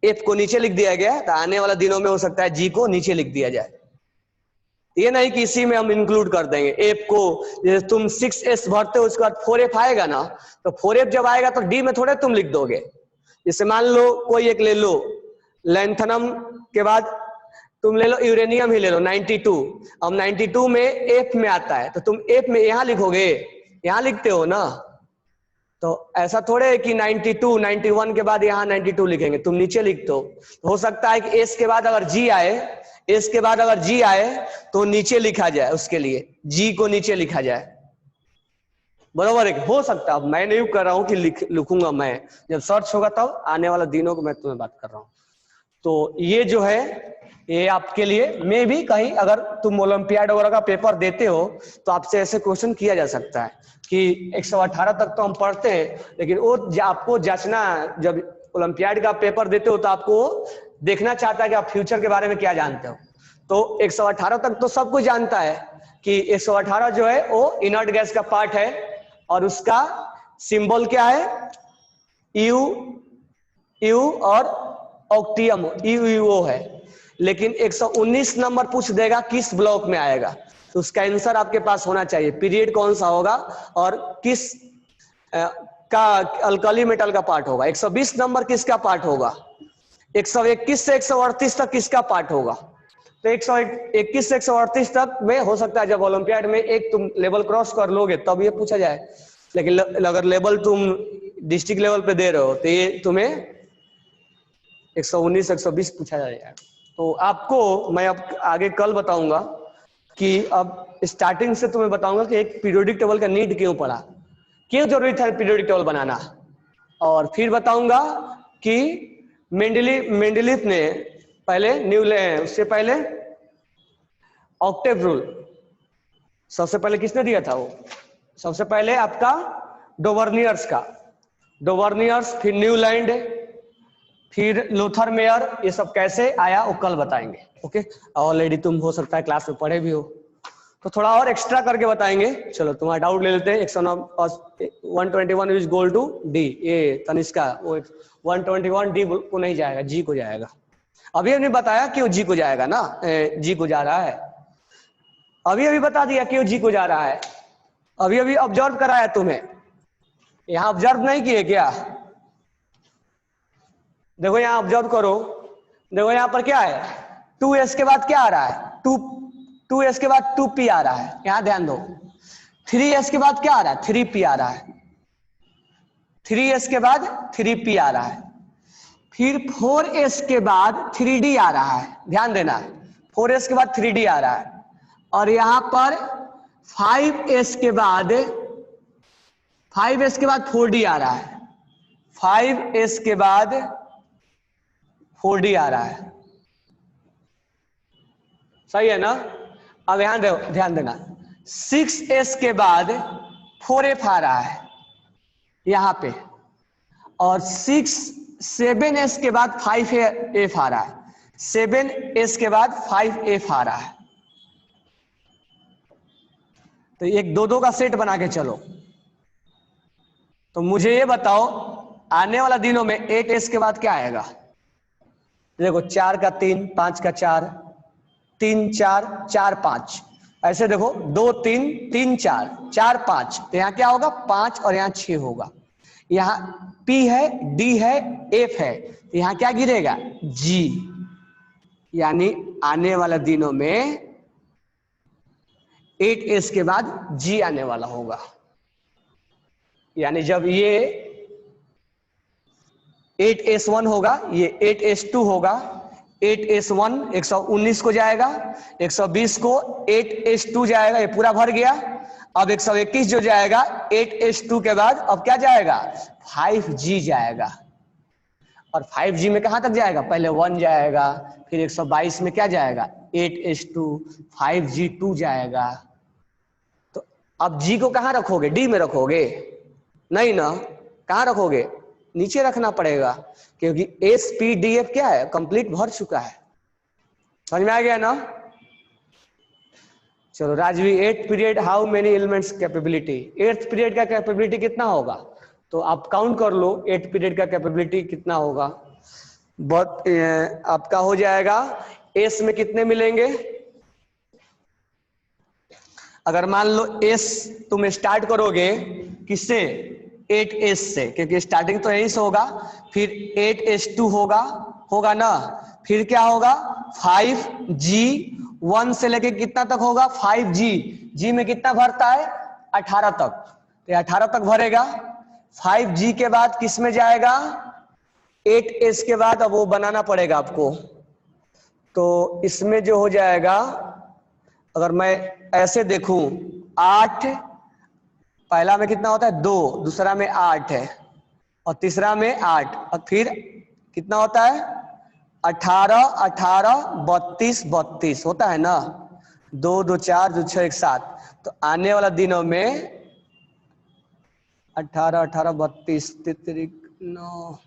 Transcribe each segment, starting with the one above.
F को नीचे लिख दिया गया, तो आने वाला दिनों में हो सकता है जी को नीचे लिख दिया जाए। ये नहीं कि इसी में हम इंक्लूड कर देंगे एफ को। जैसे तुम 6s भरते हो, उसके बाद 4f आएगा ना, तो 4f जब आएगा तो डी में थोड़े तुम लिख दोगे। जैसे मान लो कोई एक ले लो, लैंथनम के बाद तुम ले लो यूरेनियम ही ले लो 92। अब 92 में एफ में आता है, तो तुम एफ में यहां लिखोगे, यहां लिखते हो ना। तो ऐसा थोड़े है कि 92 91 के बाद यहाँ 92 लिखेंगे, तुम नीचे लिखते हो सकता है कि एस के बाद अगर जी आए, एस के बाद अगर जी आए तो नीचे लिखा जाए, उसके लिए जी को नीचे लिखा जाए, बराबर है। हो सकता है, मैं नहीं कर रहा हूं कि लिखूंगा मैं, जब सर्च होगा तब आने वाला दिनों को मैं तुम्हें बात कर रहा हूं। तो ये जो है ये आपके लिए मे भी कहीं अगर तुम ओलंपियाड वगैरह का पेपर देते हो तो आपसे ऐसे क्वेश्चन किया जा सकता है कि 118 तक तो हम पढ़ते हैं, लेकिन वो आपको जांचना, जब ओलंपियाड का पेपर देते हो तो आपको देखना चाहता है कि आप फ्यूचर के बारे में क्या जानते हो। तो 118 तक तो सब कुछ जानता है कि 118 जो है वो इनर्ट गैस का पार्ट है और उसका सिंबल क्या है, यू और ऑक्टियम यूओ है। लेकिन 119 नंबर पूछ देगा किस ब्लॉक में आएगा, तो उसका आंसर आपके पास होना चाहिए, पीरियड कौन सा होगा और किस का अल्कली मेटल का पार्ट होगा। 120 नंबर किसका पार्ट होगा, 121 से 138 तक किसका पार्ट होगा। तो 121 से 138 तक में हो सकता है जब ओलंपियाड में एक तुम लेवल क्रॉस कर लोगे तब ये पूछा जाए, लेकिन अगर लेवल तुम डिस्ट्रिक्ट लेवल पे दे रहे हो तो ये तुम्हें 119 120 पूछा जाएगा। तो आपको मैं अब आगे कल बताऊंगा कि अब स्टार्टिंग से तुम्हें बताऊंगा कि एक पीरियोडिक टेबल का नीड क्यों पड़ा, क्यों जरूरी था पीरियोडिक टेबल बनाना, और फिर बताऊंगा कि मेंडलीफ ने पहले उससे पहले ऑक्टेव रूल सबसे पहले किसने दिया था, वो सबसे पहले आपका डोवर्नियर्स का, डोवर्नियर्स, फिर न्यूलैंड, फिर लूथर मेयर, ये सब कैसे आया वो कल बताएंगे। ओके, ऑलरेडी तुम हो सकता है क्लास में पढ़े भी हो, तो थोड़ा और एक्स्ट्रा करके बताएंगे। चलो तुम्हारा डाउट ले लेते हैं। 121 इज गोल टू डी, ये तनिष्का वो 121 डी को नहीं जाएगा, जी को जाएगा। अभी हमने बताया क्यों जी को जाएगा ना, जी को जा रहा है, अभी बता दिया क्यों जी को जा रहा है, अभी ऑब्जर्व कराया तुम्हें, यहां ऑब्जर्व नहीं किए क्या? देखो यहां ऑब्जर्व करो, देखो यहां पर क्या है, 2s के बाद क्या आ रहा है, 2s के बाद 2p आ रहा है, यहां ध्यान दो। 3s के बाद क्या आ रहा है, 3p आ रहा है, 3s के बाद 3p आ रहा है, फिर 4s के बाद 3d आ रहा है, ध्यान देना, 4s के बाद 3d आ रहा है, और यहां पर 5s के बाद 4d आ रहा है, 5s के बाद 4d आ रहा है, सही है ना? अब यहां ध्यान देना, 6s के बाद 4f आ रहा है यहां पे, और 7s के बाद 5f आ रहा है, 7s के बाद 5f आ रहा है। तो एक दो का सेट बना के चलो। तो मुझे ये बताओ आने वाला दिनों में 8s के बाद क्या आएगा? देखो 4 का 3, 5 का 4, 3 4 4 5, ऐसे देखो 2 3 3 4 4 5, तो यहाँ क्या होगा 5 और यहाँ 6 होगा, यहाँ P है, D है, F है, तो यहाँ क्या गिरेगा G, यानी आने वाला दिनों में 8s के बाद G आने वाला होगा। यानी जब ये 8s1 होगा, ये 8s2 होगा, 8s1 119 को जाएगा, 120 को 8s2 जाएगा, ये पूरा भर गया। अब 121 जो जाएगा 8s2 के बाद अब क्या जाएगा 5G जाएगा, और 5G में कहां तक जाएगा, पहले 1 जाएगा, फिर 122 में क्या जाएगा 8s2, 5G2 जाएगा। तो अब G को कहां रखोगे, D में रखोगे नहीं ना, कहां रखोगे, नीचे रखना पड़ेगा, क्योंकि SPDF क्या है, कंप्लीट भर चुका है। समझ में आ गया ना? चलो Rajvi, 8th period how many elements capability, 8th period का कैपेबिलिटी कितना होगा, तो आप काउंट कर लो 8th पीरियड का कैपेबिलिटी कितना होगा। आपका हो जाएगा एस में कितने मिलेंगे? अगर मान लो एस तुम स्टार्ट करोगे किससे? 8s से, क्योंकि स्टार्टिंग तो यहीं से होगा, फिर 8s2 होगा ना, फिर क्या होगा 5g, 1 से लेके कितना तक होगा 5g, g में कितना भरता है 18 तक, तो 18 तक भरेगा। 5g के बाद किस में जाएगा? 8s के बाद अब वो बनाना पड़ेगा आपको, तो इसमें जो हो जाएगा, अगर मैं ऐसे देखूं 8, पहला में कितना होता है 2, दूसरा में 8 है, और तीसरा में 8, और फिर कितना होता है 18, 18, 32, 32 होता है ना, 2, 2, 4, 2, 6, 1, 7। तो आने वाला दिनों में 18, 18, 32, 9,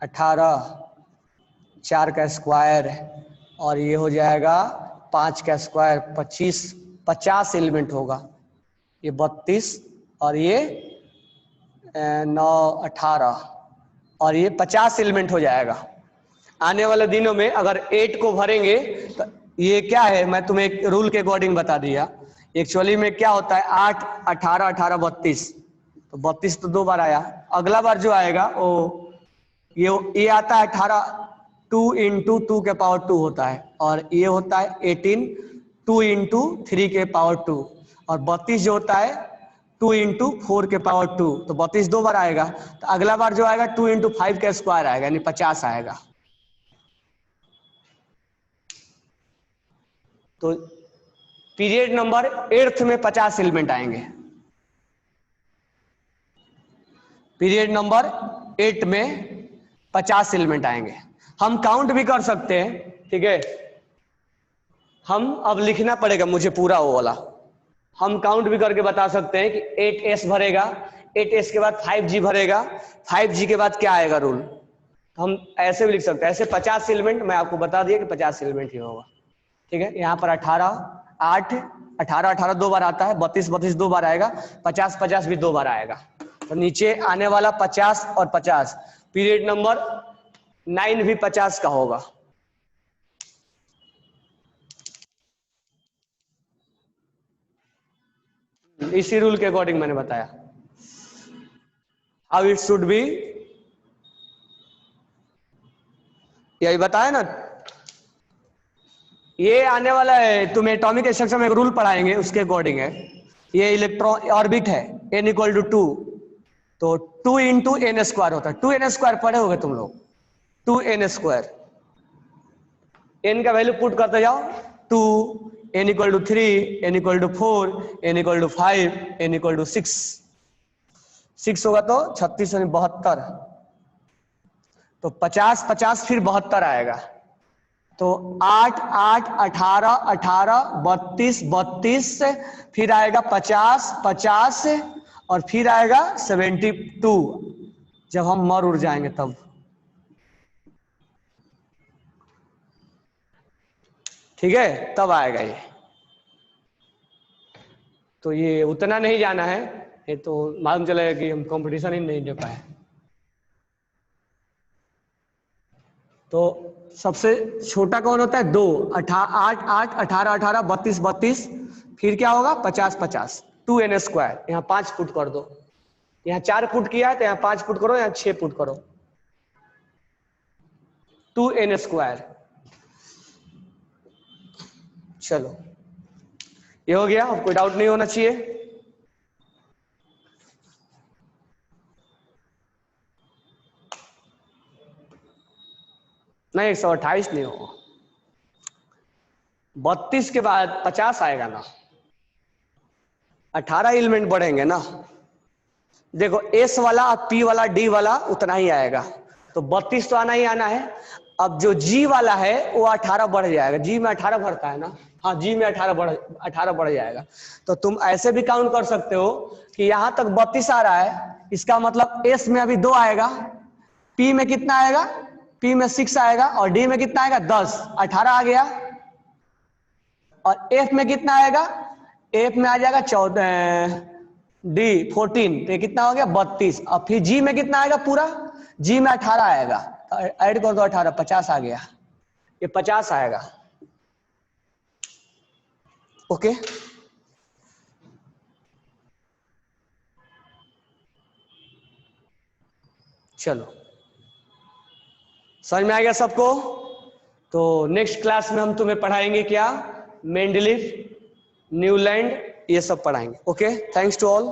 18, 4 का स्क्वायर, और ये हो जाएगा 5 का स्क्वायर, 25, 50 एलिमेंट होगा, ये 32 और ये 9, 18 और ये 50 एलिमेंट हो जाएगा। आने वाले दिनों में अगर 8 को भरेंगे तो ये क्या है, मैं तुम्हें एक रूल के अकॉर्डिंग बता दिया। एक्चुअली में क्या होता है 8, 18, 18, 32, तो 32 तो 2 बार आया, अगला बार जो आएगा वो ये आता है 18, 2 इंटू 2 के पावर 2 होता है, और ये होता है 18, 2 इंटू 3 के पावर 2, और 32 जो होता है 2 इंटू 4 के पावर 2, तो 32 2 बार आएगा। तो अगला बार जो आएगा 2 इंटू 5 का स्क्वायर आएगा, यानी 50 आएगा। तो पीरियड नंबर 8 में 50 एलिमेंट आएंगे, पीरियड नंबर 8 में 50 एलिमेंट आएंगे। हम काउंट भी कर सकते हैं, ठीक है, हम अब लिखना पड़ेगा मुझे पूरा वो वाला, हम काउंट भी करके बता सकते हैं कि 8s भरेगा, 8s के बाद 5g भरेगा, 5g के बाद क्या आएगा रूल, हम ऐसे भी लिख सकते हैं। ऐसे 50 एलिमेंट मैं आपको बता दिया कि 50 एलिमेंट ही होगा, ठीक है। यहाँ पर 18, 8, 18, 18 2 बार आता है, 32, 32 2 बार आएगा, 50, 50 भी 2 बार आएगा। तो नीचे आने वाला 50 और 50, पीरियड नंबर 9 भी 50 का होगा। इसी रूल के अकॉर्डिंग मैंने बताया हाउ इट शुड बी, यही बताया ना। ये आने वाला है, तुम्हें एटॉमिक स्ट्रक्चर में एक रूल पढ़ाएंगे, उसके अकॉर्डिंग है। ये इलेक्ट्रॉन ऑर्बिट है, n इक्वल टू 2, तो 2 इंटू एन स्क्वायर होता है, 2n स्क्वायर पढ़े होगे तुम लोग, 2n स्क्वायर, n का वैल्यू पुट करते जाओ, 2, n equal to 3, n equal to 4, n equal to 5, n equal to 6, 6 होगा तो 36 और 72, तो 50, 50 फिर 72 आएगा, तो 8, 8, 18, 18, 32, 32 से फिर आएगा 50, 50 से, और फिर आएगा 72 जब हम मर उड़ जाएंगे तब, ठीक है, तब आएगा ये। तो ये उतना नहीं जाना है, ये तो मालूम चलेगा कि हम कंपटीशन ही नहीं दे पाए। तो सबसे छोटा कौन होता है 2, 8, 8, 18, 18, 32, 32, फिर क्या होगा 50, 50, 2n स्क्वायर, यहाँ 5 पुट कर दो, यहाँ 4 पुट किया है तो यहाँ 5 पुट करो, यहाँ 6 पुट करो, 2n स्क्वायर। चलो ये हो गया, कोई डाउट नहीं होना चाहिए। नहीं 128 नहीं होगा, 32 के बाद 50 आएगा ना, 18 एलिमेंट बढ़ेंगे ना। देखो एस वाला और पी वाला डी वाला उतना ही आएगा, तो 32 तो आना ही आना है। अब जो जी वाला है वो 18 बढ़ जाएगा, जी में 18 बढ़ता है ना, हाँ जी में 18 बढ़ जाएगा। तो तुम ऐसे भी काउंट कर सकते हो कि यहां तक 32 आ रहा है, इसका मतलब एस में अभी 2 आएगा, पी में कितना आएगा, पी में 6 आएगा, और डी में कितना आएगा 10, 18 आ गया। और एफ में कितना आएगा, एफ में आ जाएगा 14, डी 14, तो ये कितना हो गया 32। अब फिर जी में कितना आएगा पूरा, जी में 18 आएगा, ऐड कर दो 18, 50 आ गया, ये 50 आएगा। ओके चलो समझ में आ गया सबको। तो नेक्स्ट क्लास में हम तुम्हें पढ़ाएंगे क्या, मेंडलीफ, न्यूलैंड, ये सब पढ़ाएंगे। Okay thanks to all.